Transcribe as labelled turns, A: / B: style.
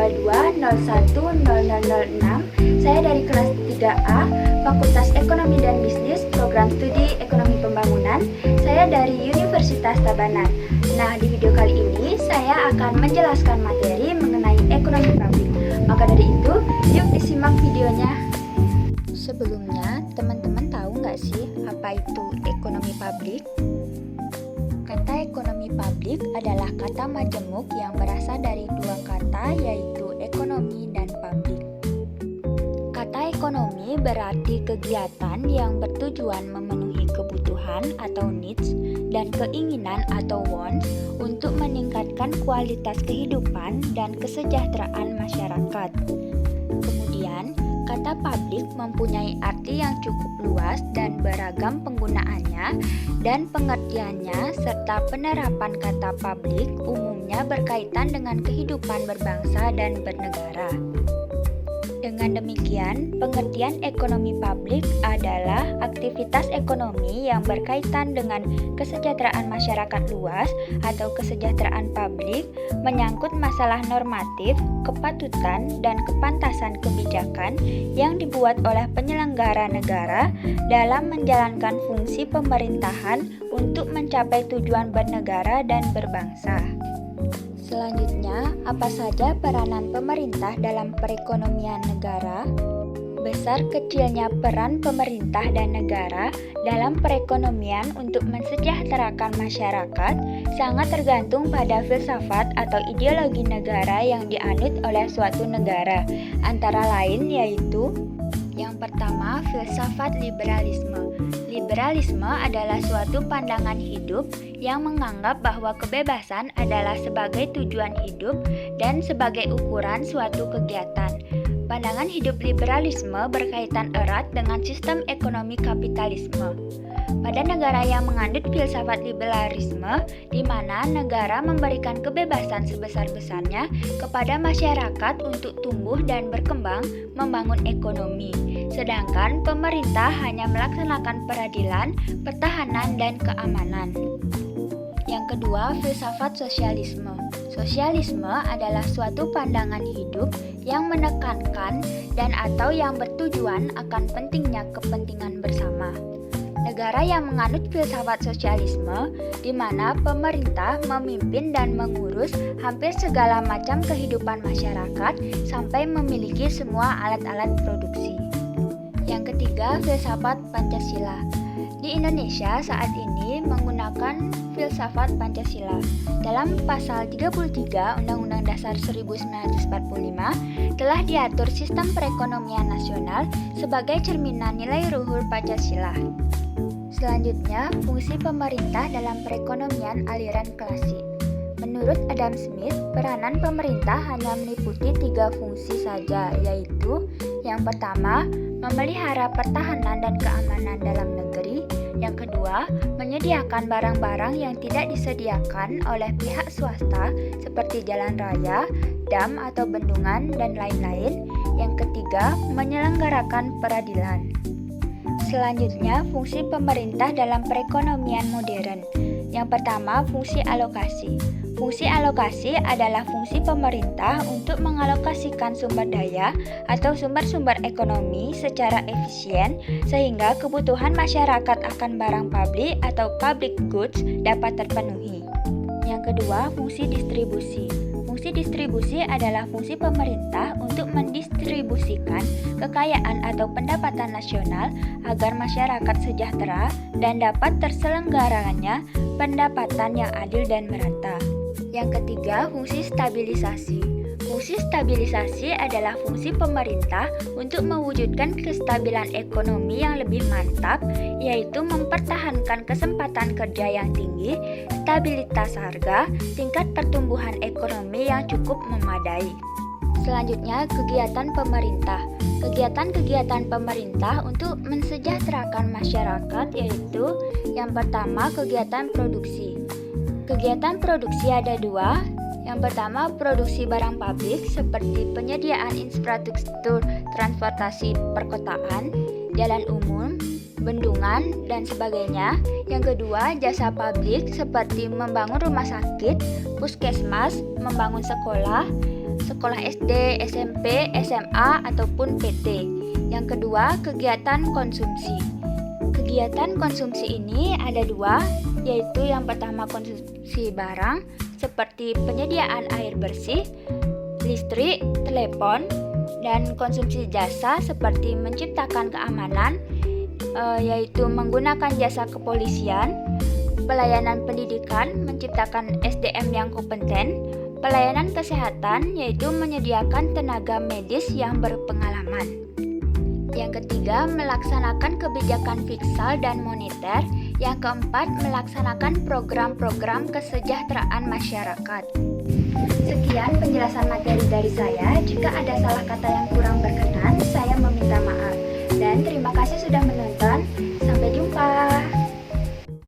A: 1201006. Saya dari kelas 3A, Fakultas Ekonomi dan Bisnis, Program Studi Ekonomi Pembangunan. Saya dari Universitas Tabanan. Nah, di video kali ini saya akan menjelaskan materi mengenai ekonomi publik. Maka dari itu, yuk disimak videonya. Sebelumnya, teman-teman tahu nggak sih apa itu ekonomi publik? Kata ekonomi publik adalah kata majemuk yang berasal dari dua kata, yaitu ekonomi dan publik. Kata ekonomi berarti kegiatan yang bertujuan memenuhi kebutuhan atau needs dan keinginan atau wants untuk meningkatkan kualitas kehidupan dan kesejahteraan masyarakat. Kemudian, kata publik mempunyai arti yang cukup luas dan beragam penggunaannya dan pengertiannya serta penerapan kata publik umumnya berkaitan dengan kehidupan berbangsa dan bernegara. Dengan demikian, pengertian ekonomi publik adalah aktivitas ekonomi yang berkaitan dengan kesejahteraan masyarakat luas atau kesejahteraan publik, menyangkut masalah normatif, kepatutan, dan kepantasan kebijakan yang dibuat oleh penyelenggara negara dalam menjalankan fungsi pemerintahan untuk mencapai tujuan bernegara dan berbangsa. Selanjutnya, apa saja peranan pemerintah dalam perekonomian negara? Besar kecilnya peran pemerintah dan negara dalam perekonomian untuk mensejahterakan masyarakat sangat tergantung pada filsafat atau ideologi negara yang dianut oleh suatu negara, antara lain yaitu: yang pertama, filsafat liberalisme. Liberalisme adalah suatu pandangan hidup yang menganggap bahwa kebebasan adalah sebagai tujuan hidup dan sebagai ukuran suatu kegiatan. Pandangan hidup liberalisme berkaitan erat dengan sistem ekonomi kapitalisme. Pada negara yang menganut filsafat liberalisme, di mana negara memberikan kebebasan sebesar-besarnya kepada masyarakat untuk tumbuh dan berkembang membangun ekonomi, sedangkan pemerintah hanya melaksanakan peradilan, pertahanan, dan keamanan. Yang kedua, filsafat sosialisme. Sosialisme adalah suatu pandangan hidup yang menekankan dan atau yang bertujuan akan pentingnya kepentingan bersama. Negara yang menganut filsafat sosialisme, di mana pemerintah memimpin dan mengurus hampir segala macam kehidupan masyarakat sampai memiliki semua alat-alat produksi. Yang ketiga, filsafat Pancasila. Di Indonesia saat ini menggunakan filsafat Pancasila. Dalam pasal 33 Undang-Undang Dasar 1945 telah diatur sistem perekonomian nasional sebagai cerminan nilai luhur Pancasila. Selanjutnya, fungsi pemerintah dalam perekonomian aliran klasik. Menurut Adam Smith, peranan pemerintah hanya meliputi 3 fungsi saja, yaitu: yang pertama, memelihara pertahanan dan keamanan dalam negeri. Yang kedua, menyediakan barang-barang yang tidak disediakan oleh pihak swasta seperti jalan raya, dam atau bendungan, dan lain-lain. Yang ketiga, menyelenggarakan peradilan. Selanjutnya, fungsi pemerintah dalam perekonomian modern. Yang pertama, fungsi alokasi. Fungsi alokasi adalah fungsi pemerintah untuk mengalokasikan sumber daya atau sumber-sumber ekonomi secara efisien sehingga kebutuhan masyarakat akan barang publik atau public goods dapat terpenuhi. Yang kedua, fungsi distribusi. Fungsi distribusi adalah fungsi pemerintah untuk mendistribusikan kekayaan atau pendapatan nasional agar masyarakat sejahtera dan dapat terselenggaranya pendapatan yang adil dan merata. Yang ketiga, fungsi stabilisasi. Fungsi stabilisasi adalah fungsi pemerintah untuk mewujudkan kestabilan ekonomi yang lebih mantap, yaitu mempertahankan kesempatan kerja yang tinggi, stabilitas harga, tingkat pertumbuhan ekonomi yang cukup memadai. Selanjutnya, kegiatan pemerintah. Kegiatan-kegiatan pemerintah untuk mensejahterakan masyarakat yaitu: yang pertama, kegiatan produksi. Kegiatan produksi ada 2. Yang pertama, produksi barang publik seperti penyediaan infrastruktur transportasi perkotaan, jalan umum, bendungan, dan sebagainya. Yang kedua, jasa publik seperti membangun rumah sakit, puskesmas, membangun sekolah, sekolah SD, SMP, SMA, ataupun PT. Yang kedua, kegiatan konsumsi. Kegiatan konsumsi ini ada dua, yaitu yang pertama konsumsi barang, seperti penyediaan air bersih, listrik, telepon, dan konsumsi jasa seperti menciptakan keamanan, yaitu menggunakan jasa kepolisian, pelayanan pendidikan, menciptakan SDM yang kompeten, pelayanan kesehatan, yaitu menyediakan tenaga medis yang berpengalaman. Yang ketiga, melaksanakan kebijakan fiskal dan moneter. Yang keempat, melaksanakan program-program kesejahteraan masyarakat. Sekian penjelasan materi dari saya. Jika ada salah kata yang kurang berkenan,